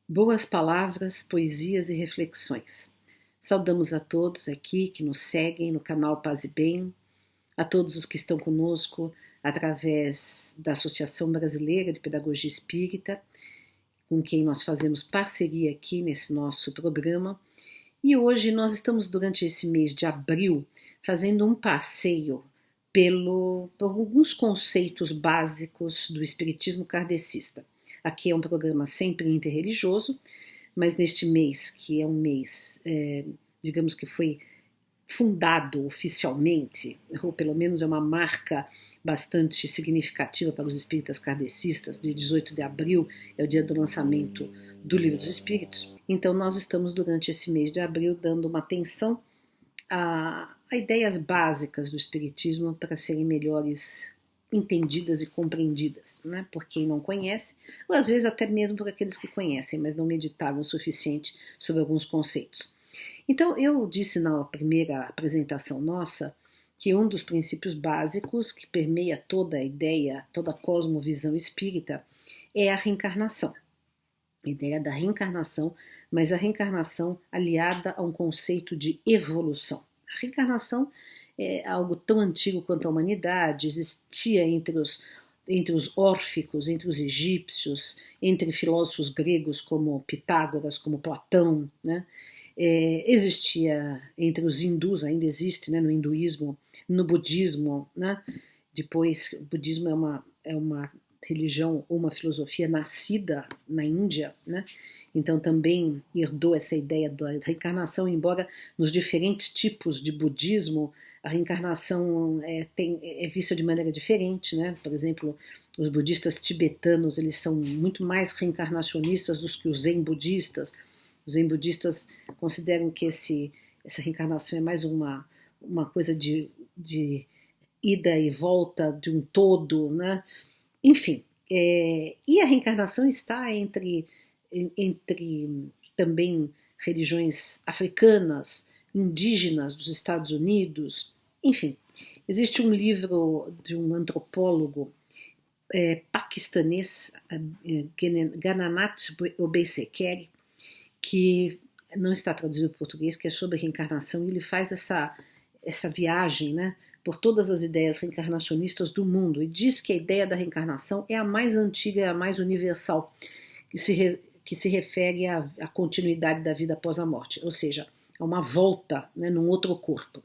Boas palavras, poesias e reflexões. Saudamos a todos aqui que nos seguem no canal Paz e Bem, a todos os que estão conosco através da Associação Brasileira de Pedagogia Espírita, com quem nós fazemos parceria aqui nesse nosso programa. E hoje nós estamos, durante esse mês de abril, fazendo um passeio por alguns conceitos básicos do espiritismo kardecista. Aqui é um programa sempre interreligioso, mas neste mês, que é um mês, digamos que foi fundado oficialmente, ou pelo menos é uma marca bastante significativa para os espíritas kardecistas, de 18 de abril é o dia do lançamento do Livro dos Espíritos. Então nós estamos durante esse mês de abril dando uma atenção a ideias básicas do espiritismo para serem melhores entendidas e compreendidas, né, por quem não conhece, ou às vezes até mesmo por aqueles que conhecem, mas não meditaram o suficiente sobre alguns conceitos. Então, eu disse na primeira apresentação nossa que um dos princípios básicos que permeia toda a ideia, toda a cosmovisão espírita é a reencarnação. A ideia da reencarnação, mas a reencarnação aliada a um conceito de evolução. A reencarnação é algo tão antigo quanto a humanidade, existia entre os órficos, entre os egípcios, entre filósofos gregos como Pitágoras, como Platão, né? Existia entre os hindus, ainda existe, né, no hinduísmo, no budismo, né? Depois, o budismo é uma religião ou uma filosofia nascida na Índia, né? Então também herdou essa ideia da reencarnação, embora nos diferentes tipos de budismo a reencarnação é vista de maneira diferente, né? Por exemplo, os budistas tibetanos eles são muito mais reencarnacionistas do que os zen budistas. Os zen budistas consideram que essa reencarnação é mais uma coisa de ida e volta de um todo, né? Enfim, e a reencarnação está entre também religiões africanas, indígenas dos Estados Unidos, enfim. Existe um livro de um antropólogo paquistanês, Gananath Obesekere, que não está traduzido para português, que é sobre reencarnação, e ele faz essa viagem, né, por todas as ideias reencarnacionistas do mundo, e diz que a ideia da reencarnação é a mais antiga, é a mais universal, que se refere à continuidade da vida após a morte, ou seja, a uma volta, né, num outro corpo,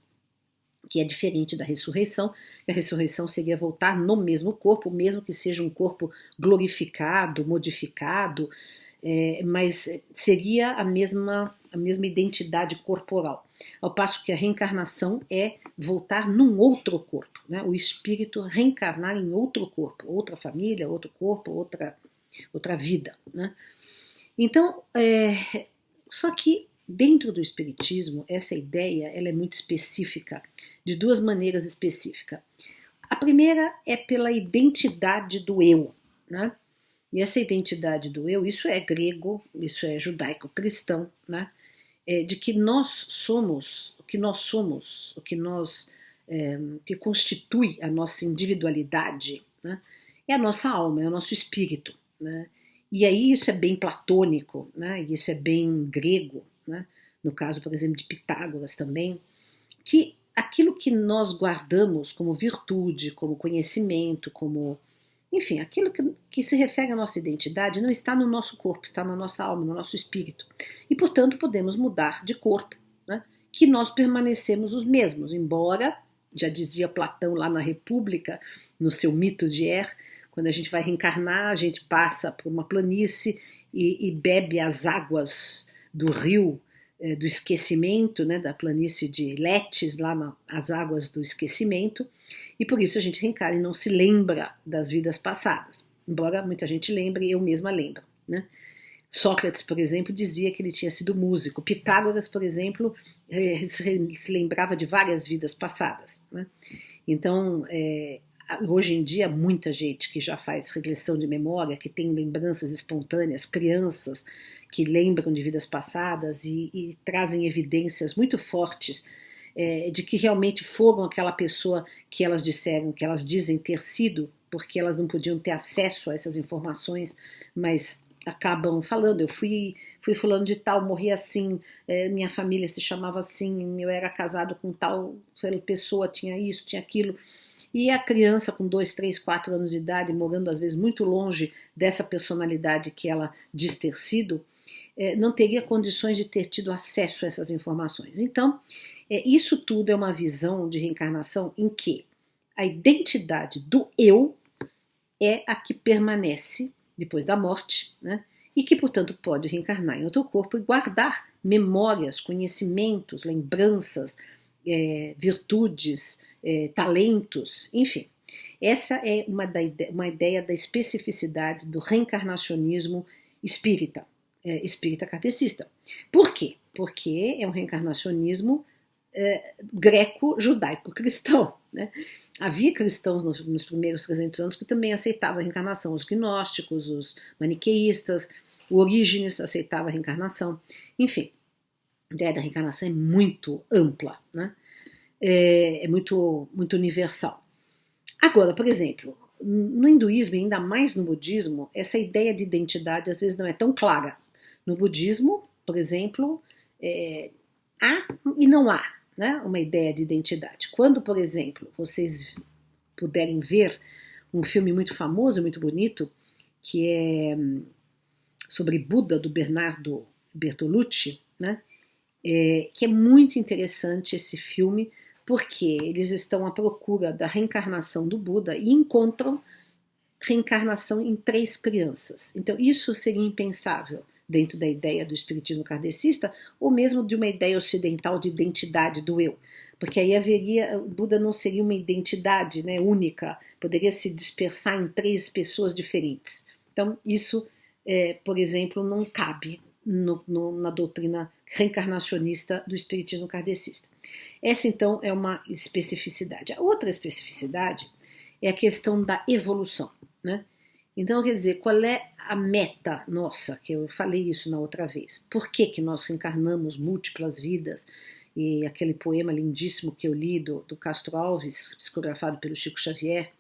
que é diferente da ressurreição. A ressurreição seria voltar no mesmo corpo, mesmo que seja um corpo glorificado, modificado, mas seria a mesma identidade corporal. Ao passo que a reencarnação é voltar num outro corpo, né? O espírito reencarnar em outro corpo, outra família, outro corpo, outra vida, né? Então, só que dentro do espiritismo, essa ideia ela é muito específica, de duas maneiras específicas. A primeira é pela identidade do eu, né? E essa identidade do eu, isso é grego, isso é judaico-cristão, né? De que nós somos, o que constitui a nossa individualidade, né? É a nossa alma, é o nosso espírito, né? E aí isso é bem platônico, né? E isso é bem grego, né? No caso, por exemplo, de Pitágoras também, que aquilo que nós guardamos como virtude, como conhecimento, como enfim, aquilo que se refere à nossa identidade não está no nosso corpo, está na nossa alma, no nosso espírito. E, portanto, podemos mudar de corpo, né? Que nós permanecemos os mesmos, embora, já dizia Platão lá na República, no seu mito de quando a gente vai reencarnar, a gente passa por uma planície e bebe as águas do rio do esquecimento, né, da planície de Létis, lá as águas do esquecimento, e por isso a gente reencarna e não se lembra das vidas passadas, embora muita gente lembre, eu mesma lembro, né? Sócrates, por exemplo, dizia que ele tinha sido músico. Pitágoras, por exemplo, se lembrava de várias vidas passadas, né? Então, hoje em dia, muita gente que já faz regressão de memória, que tem lembranças espontâneas, crianças que lembram de vidas passadas e trazem evidências muito fortes de que realmente foram aquela pessoa que elas disseram, que elas dizem ter sido, porque elas não podiam ter acesso a essas informações, mas acabam falando, eu fui fulano de tal, morri assim, minha família se chamava assim, eu era casado com tal pessoa, tinha isso, tinha aquilo. E a criança com 2, 3, 4 anos de idade, morando às vezes muito longe dessa personalidade que ela diz ter sido, não teria condições de ter tido acesso a essas informações. Então, isso tudo é uma visão de reencarnação em que a identidade do eu é a que permanece depois da morte, né? E que, portanto, pode reencarnar em outro corpo e guardar memórias, conhecimentos, lembranças, virtudes, talentos, enfim. Essa é uma ideia da especificidade do reencarnacionismo espírita, espírita kardecista. Por quê? Porque é um reencarnacionismo greco-judaico-cristão, né? Havia cristãos nos primeiros 300 anos que também aceitavam a reencarnação, os gnósticos, os maniqueístas, o Orígenes aceitava a reencarnação, enfim, a ideia da reencarnação é muito ampla, né? É muito, muito universal. Agora, por exemplo, no hinduísmo e ainda mais no budismo, essa ideia de identidade às vezes não é tão clara. No budismo, por exemplo, há e não há, né, uma ideia de identidade. Quando, por exemplo, vocês puderem ver um filme muito famoso, muito bonito, que é sobre Buda, do Bernardo Bertolucci, né, que é muito interessante esse filme, porque eles estão à procura da reencarnação do Buda e encontram reencarnação em 3 crianças. Então, isso seria impensável dentro da ideia do espiritismo kardecista, ou mesmo de uma ideia ocidental de identidade do eu. Porque aí haveria, o Buda não seria uma identidade, né, única, poderia se dispersar em 3 pessoas diferentes. Então, isso, por exemplo, não cabe na doutrina reencarnacionista do espiritismo kardecista. Essa, então, é uma especificidade. A outra especificidade é a questão da evolução, né? Então, quer dizer, qual é a meta nossa, que eu falei isso na outra vez? Por que nós reencarnamos múltiplas vidas? E aquele poema lindíssimo que eu li do Castro Alves, psicografado pelo Chico Xavier,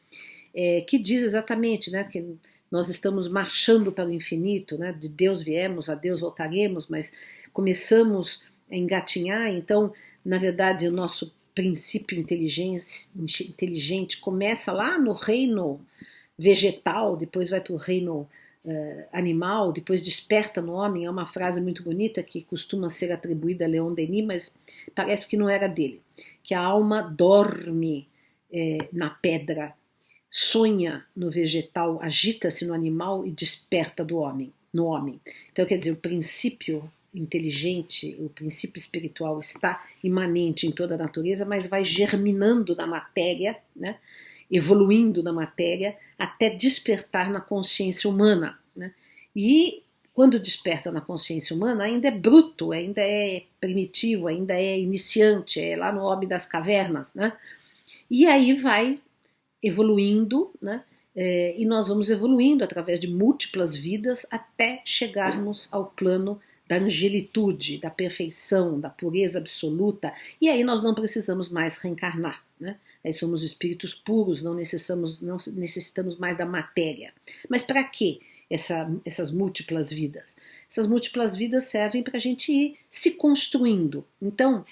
que diz exatamente, né, que nós estamos marchando para o infinito, né, de Deus viemos, a Deus voltaremos, mas começamos a engatinhar, então, na verdade, o nosso princípio inteligente começa lá no reino vegetal, depois vai para o reino animal, depois desperta no homem. É uma frase muito bonita que costuma ser atribuída a Leon Denis, mas parece que não era dele, que a alma dorme na pedra, sonha no vegetal, agita-se no animal e desperta no homem. Então, quer dizer, o princípio inteligente, o princípio espiritual está imanente em toda a natureza, mas vai germinando na matéria, né? Evoluindo na matéria até despertar na consciência humana, né? E quando desperta na consciência humana ainda é bruto, ainda é primitivo, ainda é iniciante, é lá no homem das cavernas, né? E aí vai evoluindo, né? E nós vamos evoluindo através de múltiplas vidas até chegarmos ao plano da angelitude, da perfeição, da pureza absoluta, e aí nós não precisamos mais reencarnar, né? Aí somos espíritos puros, não necessitamos mais da matéria. Mas para que essas múltiplas vidas? Essas múltiplas vidas servem para a gente ir se construindo. Então,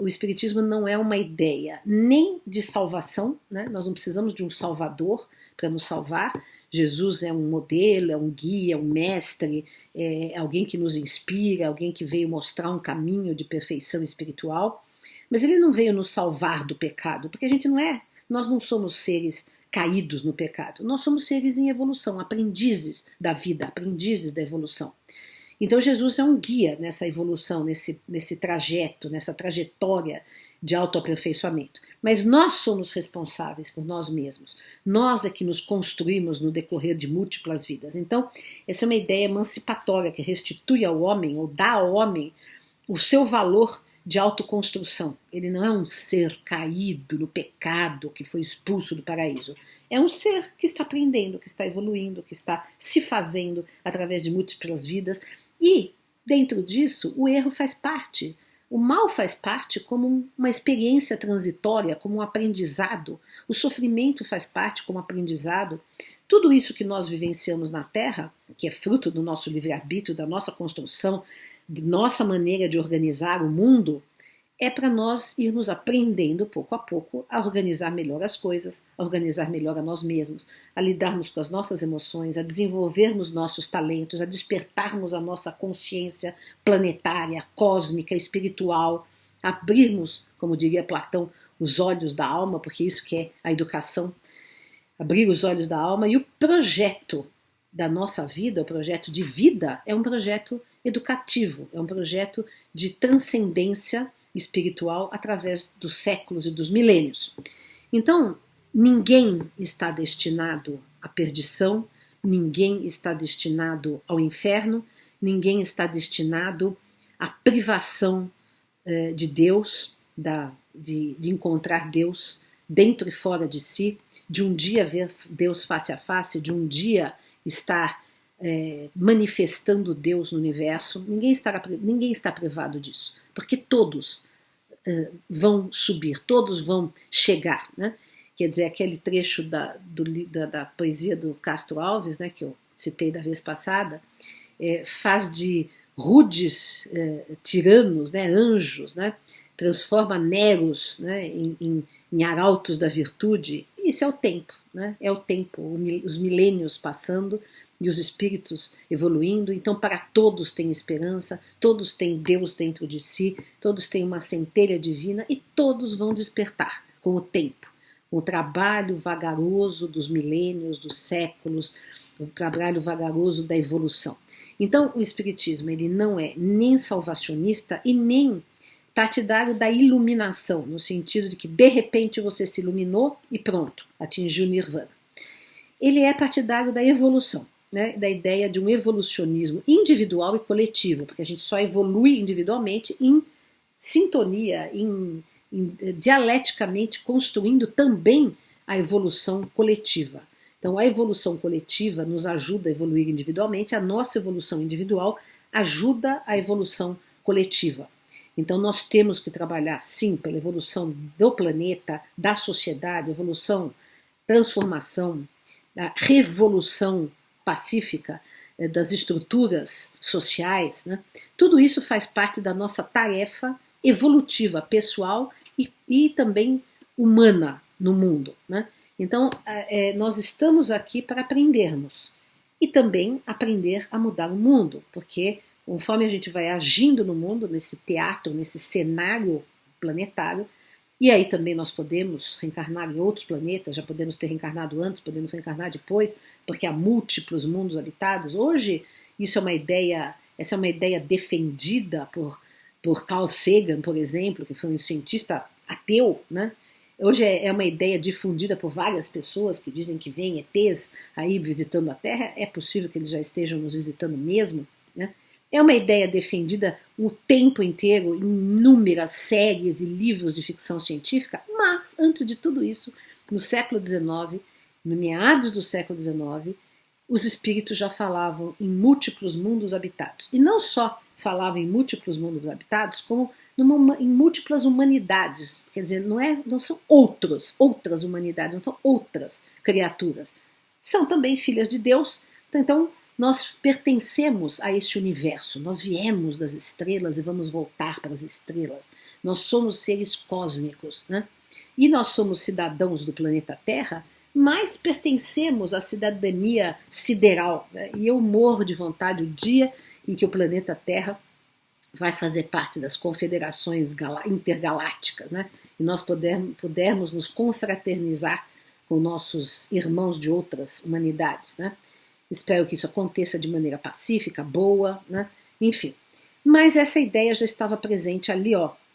o espiritismo não é uma ideia nem de salvação, né? Nós não precisamos de um salvador para nos salvar. Jesus é um modelo, é um guia, um mestre, é alguém que nos inspira, alguém que veio mostrar um caminho de perfeição espiritual, mas ele não veio nos salvar do pecado, porque nós não somos seres caídos no pecado, nós somos seres em evolução, aprendizes da vida, aprendizes da evolução. Então Jesus é um guia nessa evolução, nesse trajeto, nessa trajetória de autoaperfeiçoamento. Mas nós somos responsáveis por nós mesmos. Nós é que nos construímos no decorrer de múltiplas vidas. Então, essa é uma ideia emancipatória que restitui ao homem, ou dá ao homem, o seu valor de autoconstrução. Ele não é um ser caído no pecado, que foi expulso do paraíso. É um ser que está aprendendo, que está evoluindo, que está se fazendo através de múltiplas vidas. E, dentro disso, o erro faz parte. O mal faz parte como uma experiência transitória, como um aprendizado. O sofrimento faz parte como aprendizado, tudo isso que nós vivenciamos na Terra, que é fruto do nosso livre-arbítrio, da nossa construção, de nossa maneira de organizar o mundo, é para nós irmos aprendendo pouco a pouco a organizar melhor as coisas, a organizar melhor a nós mesmos, a lidarmos com as nossas emoções, a desenvolvermos nossos talentos, a despertarmos a nossa consciência planetária, cósmica, espiritual, a abrirmos, como diria Platão, os olhos da alma, porque isso que é a educação, abrir os olhos da alma. E o projeto da nossa vida, o projeto de vida, é um projeto educativo, é um projeto de transcendência espiritual através dos séculos e dos milênios. Então, ninguém está destinado à perdição, ninguém está destinado ao inferno, ninguém está destinado à privação de Deus, de encontrar Deus dentro e fora de si, de um dia ver Deus face a face, de um dia estar manifestando Deus no universo. Ninguém está privado disso, porque todos vão subir, todos vão chegar, né? Quer dizer, aquele trecho da poesia do Castro Alves, né, que eu citei da vez passada, faz de rudes tiranos, né, anjos, né, transforma Neros, né, em arautos da virtude. Isso é o tempo, né? É o tempo, os milênios passando e os espíritos evoluindo. Então, para todos tem esperança, todos têm Deus dentro de si, todos têm uma centelha divina e todos vão despertar com o tempo. O trabalho vagaroso dos milênios, dos séculos, o trabalho vagaroso da evolução. Então, o Espiritismo ele não é nem salvacionista e nem partidário da iluminação, no sentido de que de repente você se iluminou e pronto, atingiu o nirvana. Ele é partidário da evolução, né, da ideia de um evolucionismo individual e coletivo, porque a gente só evolui individualmente em sintonia, dialeticamente construindo também a evolução coletiva. Então a evolução coletiva nos ajuda a evoluir individualmente, a nossa evolução individual ajuda a evolução coletiva. Então nós temos que trabalhar sim pela evolução do planeta, da sociedade, evolução, transformação, a revolução pacífica das estruturas sociais, né? Tudo isso faz parte da nossa tarefa evolutiva, pessoal e também humana no mundo, né? Então, nós estamos aqui para aprendermos e também aprender a mudar o mundo, porque conforme a gente vai agindo no mundo, nesse teatro, nesse cenário planetário, e aí também nós podemos reencarnar em outros planetas, já podemos ter reencarnado antes, podemos reencarnar depois, porque há múltiplos mundos habitados. Hoje, essa é uma ideia defendida por Carl Sagan, por exemplo, que foi um cientista ateu, né? Hoje é uma ideia difundida por várias pessoas que dizem que vêm ETs aí visitando a Terra. É possível que eles já estejam nos visitando mesmo, né? É uma ideia defendida o tempo inteiro em inúmeras séries e livros de ficção científica, mas, antes de tudo isso, no século XIX, no meados do século XIX, os espíritos já falavam em múltiplos mundos habitados. E não só falavam em múltiplos mundos habitados, como em múltiplas humanidades. Quer dizer, não são outras humanidades, não são outras criaturas. São também filhas de Deus. Então, nós pertencemos a este universo, nós viemos das estrelas e vamos voltar para as estrelas. Nós somos seres cósmicos, né? E nós somos cidadãos do planeta Terra, mas pertencemos à cidadania sideral, né? E eu morro de vontade o dia em que o planeta Terra vai fazer parte das confederações intergalácticas, né? E nós pudermos nos confraternizar com nossos irmãos de outras humanidades, né? Espero que isso aconteça de maneira pacífica, boa, né? Enfim. Mas essa ideia já estava presente ali,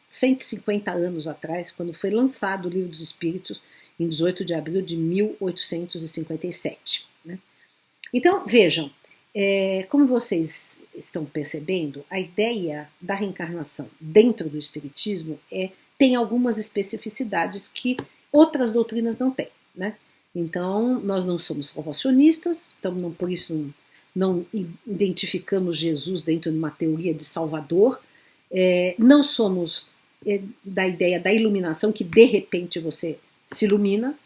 150 anos atrás, quando foi lançado o Livro dos Espíritos, em 18 de abril de 1857. Né? Então, vejam, como vocês estão percebendo, a ideia da reencarnação dentro do Espiritismo tem algumas especificidades que outras doutrinas não têm, né? Então, nós não somos salvacionistas, então por isso não identificamos Jesus dentro de uma teoria de Salvador, não somos da ideia da iluminação, que de repente você se ilumina,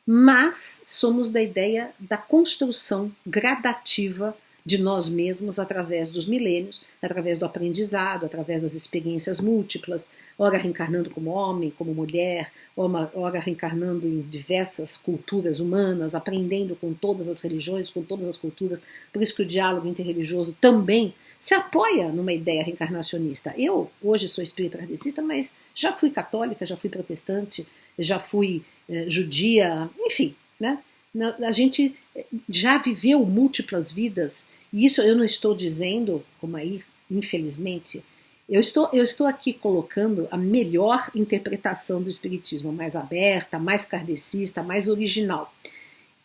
mas somos da ideia da construção gradativa de nós mesmos através dos milênios, através do aprendizado, através das experiências múltiplas, ora reencarnando como homem, como mulher, ora reencarnando em diversas culturas humanas, aprendendo com todas as religiões, com todas as culturas. Por isso que o diálogo interreligioso também se apoia numa ideia reencarnacionista. Eu hoje sou espírita kardecista, mas já fui católica, já fui protestante, já fui judia, enfim, né? A gente já viveu múltiplas vidas, e isso eu não estou dizendo, como aí, infelizmente, eu estou aqui colocando a melhor interpretação do Espiritismo, mais aberta, mais kardecista, mais original.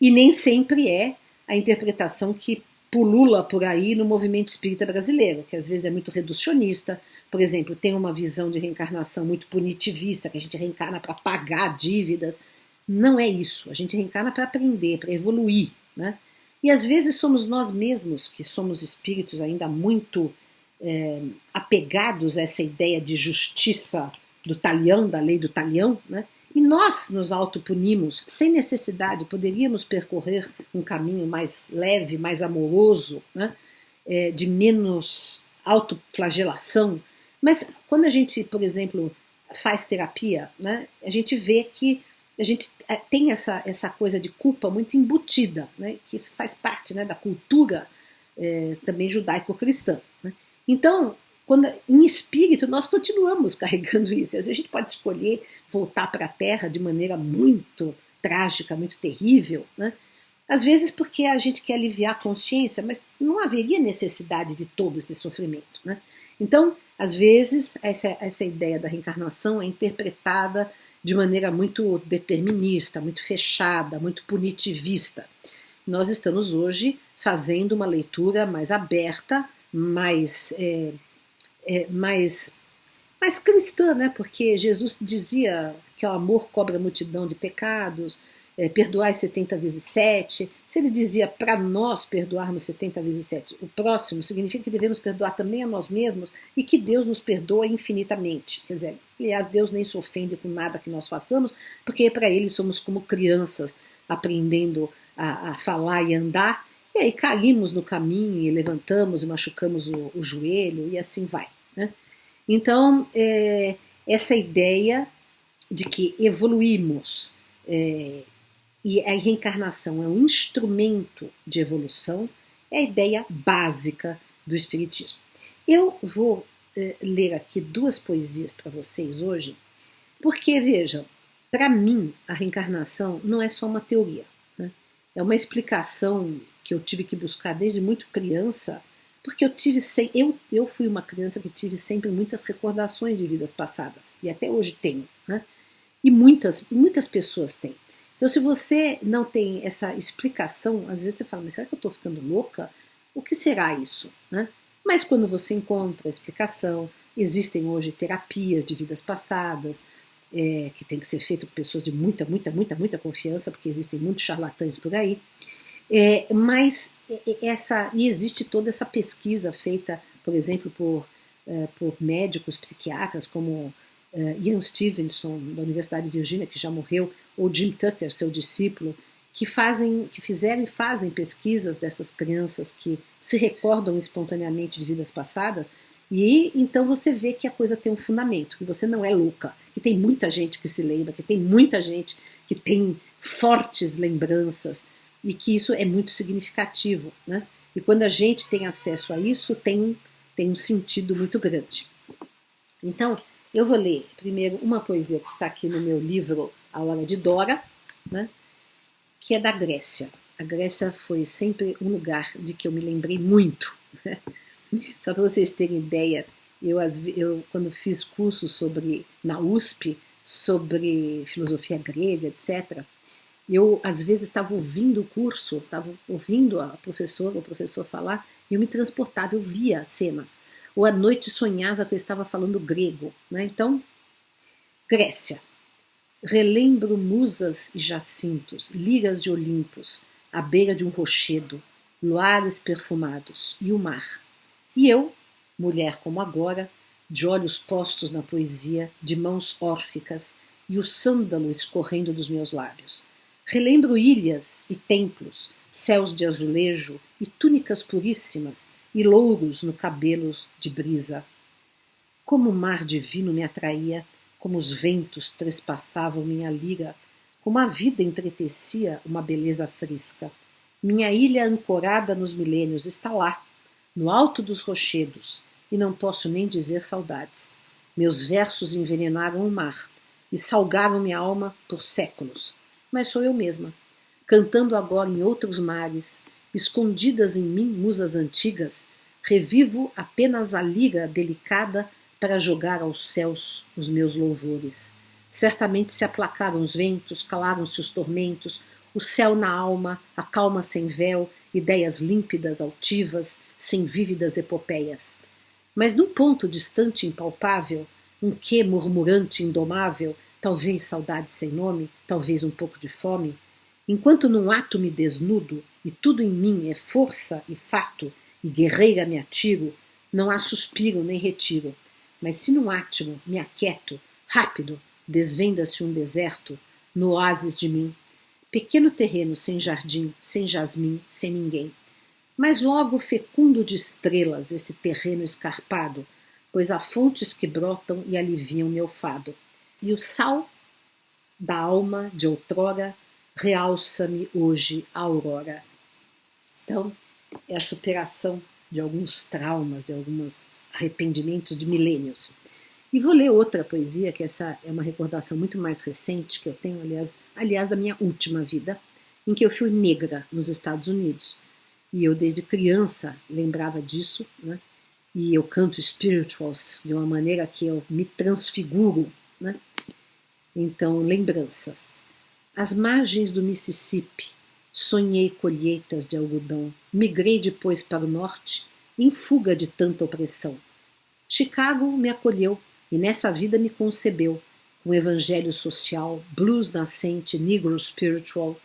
E nem sempre é a interpretação que pulula por aí no movimento espírita brasileiro, que às vezes é muito reducionista. Por exemplo, tem uma visão de reencarnação muito punitivista, que a gente reencarna para pagar dívidas. Não é isso. A gente reencarna para aprender, para evoluir, né? E às vezes somos nós mesmos, que somos espíritos ainda muito apegados a essa ideia de justiça do talião, da lei do talião, né? E nós nos autopunimos sem necessidade, poderíamos percorrer um caminho mais leve, mais amoroso, né? De menos autoflagelação. Mas quando a gente, por exemplo, faz terapia, né? A gente vê que a gente tem essa coisa de culpa muito embutida, né? Que isso faz parte, né, da cultura também judaico-cristã, né? Então, em espírito, nós continuamos carregando isso. Às vezes a gente pode escolher voltar para a Terra de maneira muito trágica, muito terrível, né? Às vezes porque a gente quer aliviar a consciência, mas não haveria necessidade de todo esse sofrimento, né? Então, às vezes, essa ideia da reencarnação é interpretada de maneira muito determinista, muito fechada, muito punitivista. Nós estamos hoje fazendo uma leitura mais aberta, mais cristã, né? Porque Jesus dizia que o amor cobre a multidão de pecados, perdoai 70 vezes 7. Se ele dizia para nós perdoarmos 70 vezes 7 o próximo, significa que devemos perdoar também a nós mesmos e que Deus nos perdoa infinitamente. Quer dizer, aliás, Deus nem se ofende com nada que nós façamos, porque para Ele somos como crianças aprendendo a falar e andar, e aí caímos no caminho e levantamos e machucamos o joelho e assim vai, né? Então, essa ideia de que evoluímos e a reencarnação é um instrumento de evolução é a ideia básica do Espiritismo. Eu vou ler aqui 2 poesias para vocês hoje, porque, veja, para mim a reencarnação não é só uma teoria, né? É uma explicação que eu tive que buscar desde muito criança, porque eu fui uma criança que tive sempre muitas recordações de vidas passadas, e até hoje tenho, né? E muitas pessoas têm. Então, se você não tem essa explicação, às vezes você fala, mas será que eu estou ficando louca? O que será isso, né? Mas quando você encontra a explicação, existem hoje terapias de vidas passadas, que tem que ser feito por pessoas de muita confiança, porque existem muitos charlatães por aí. Mas e existe toda essa pesquisa feita, por exemplo, por médicos, psiquiatras, como Ian Stevenson, da Universidade de Virgínia, que já morreu, ou Jim Tucker, seu discípulo, que fizeram e fazem pesquisas dessas crianças que se recordam espontaneamente de vidas passadas, e então você vê que a coisa tem um fundamento, que você não é louca, que tem muita gente que se lembra, que tem muita gente que tem fortes lembranças, e que isso é muito significativo, né? E quando a gente tem acesso a isso, tem um sentido muito grande. Então, eu vou ler primeiro uma poesia que está aqui no meu livro A Hora de Dora, né? Que é da Grécia. A Grécia foi sempre um lugar de que eu me lembrei muito, né? Só para vocês terem ideia, eu quando fiz cursos na USP sobre filosofia grega, etc., eu às vezes estava ouvindo o curso, estava ouvindo a professora, o professor falar, e eu me transportava, eu via cenas. Ou à noite sonhava que eu estava falando grego, né? Então, Grécia. Relembro musas e jacintos, liras de Olimpos, à beira de um rochedo, luares perfumados e o mar. E eu, mulher como agora, de olhos postos na poesia, de mãos órficas e o sândalo escorrendo dos meus lábios. Relembro ilhas e templos, céus de azulejo e túnicas puríssimas e louros no cabelo de brisa. Como o mar divino me atraía, como os ventos trespassavam minha lira, como a vida entretecia uma beleza fresca. Minha ilha ancorada nos milênios está lá, no alto dos rochedos, e não posso nem dizer saudades. Meus versos envenenaram o mar e salgaram minha alma por séculos, mas sou eu mesma, cantando agora em outros mares, escondidas em mim musas antigas, revivo apenas a lira delicada para jogar aos céus os meus louvores. Certamente se aplacaram os ventos, calaram-se os tormentos, o céu na alma, a calma sem véu, ideias límpidas, altivas, sem vívidas epopeias. Mas num ponto distante e impalpável, um quê murmurante indomável, talvez saudade sem nome, talvez um pouco de fome, enquanto num ato me desnudo e tudo em mim é força e fato, e guerreira me atiro, não há suspiro nem retiro. Mas se num átimo me aquieto, rápido, desvenda-se um deserto, no oásis de mim, pequeno terreno sem jardim, sem jasmim, sem ninguém. Mas logo fecundo de estrelas esse terreno escarpado, pois há fontes que brotam e aliviam meu fado. E o sal da alma de outrora realça-me hoje a aurora. Então, é a superação de alguns traumas, de alguns arrependimentos de milênios. E vou ler outra poesia, que essa é uma recordação muito mais recente, que eu tenho, aliás, da minha última vida, em que eu fui negra nos Estados Unidos. E eu, desde criança, lembrava disso, né? E eu canto spirituals de uma maneira que eu me transfiguro, né? Então, lembranças. Às margens do Mississippi, sonhei colheitas de algodão. Migrei depois para o norte, em fuga de tanta opressão. Chicago me acolheu e nessa vida me concebeu, com evangelho social, blues nascente, negro spiritual.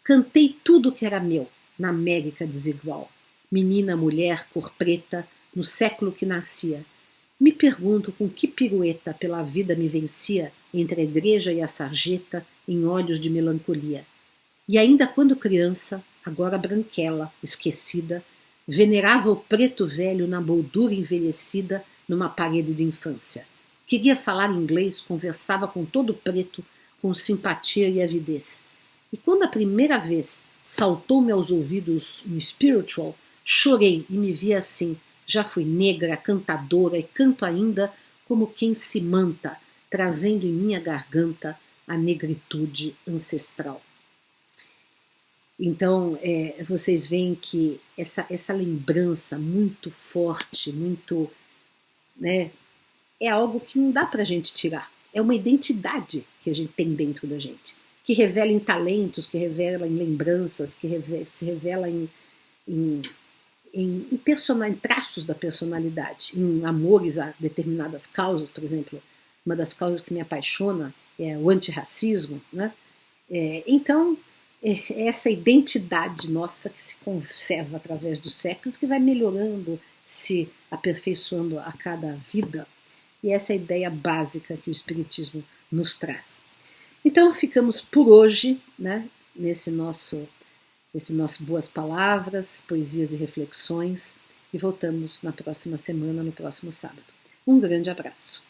Cantei tudo que era meu, na América desigual. Menina, mulher, cor preta, no século que nascia. Me pergunto com que pirueta pela vida me vencia entre a igreja e a sarjeta em olhos de melancolia. E ainda quando criança, agora branquela, esquecida, venerava o preto velho na moldura envelhecida numa parede de infância. Queria falar inglês, conversava com todo preto, com simpatia e avidez. E quando a primeira vez saltou-me aos ouvidos um spiritual, chorei e me vi assim. Já fui negra, cantadora e canto ainda como quem se manta, trazendo em minha garganta a negritude ancestral. Então, vocês veem que essa lembrança muito forte, muito, né, é algo que não dá para a gente tirar. É uma identidade que a gente tem dentro da gente, que revela em talentos, que revela em lembranças, que se revela em traços da personalidade, em amores a determinadas causas. Por exemplo, uma das causas que me apaixona é o antirracismo, né? Então, é essa identidade nossa que se conserva através dos séculos, que vai melhorando, se aperfeiçoando a cada vida, e essa é a ideia básica que o Espiritismo nos traz. Então, ficamos por hoje, né, nesse nosso Boas Palavras, Poesias e Reflexões, e voltamos na próxima semana, no próximo sábado. Um grande abraço.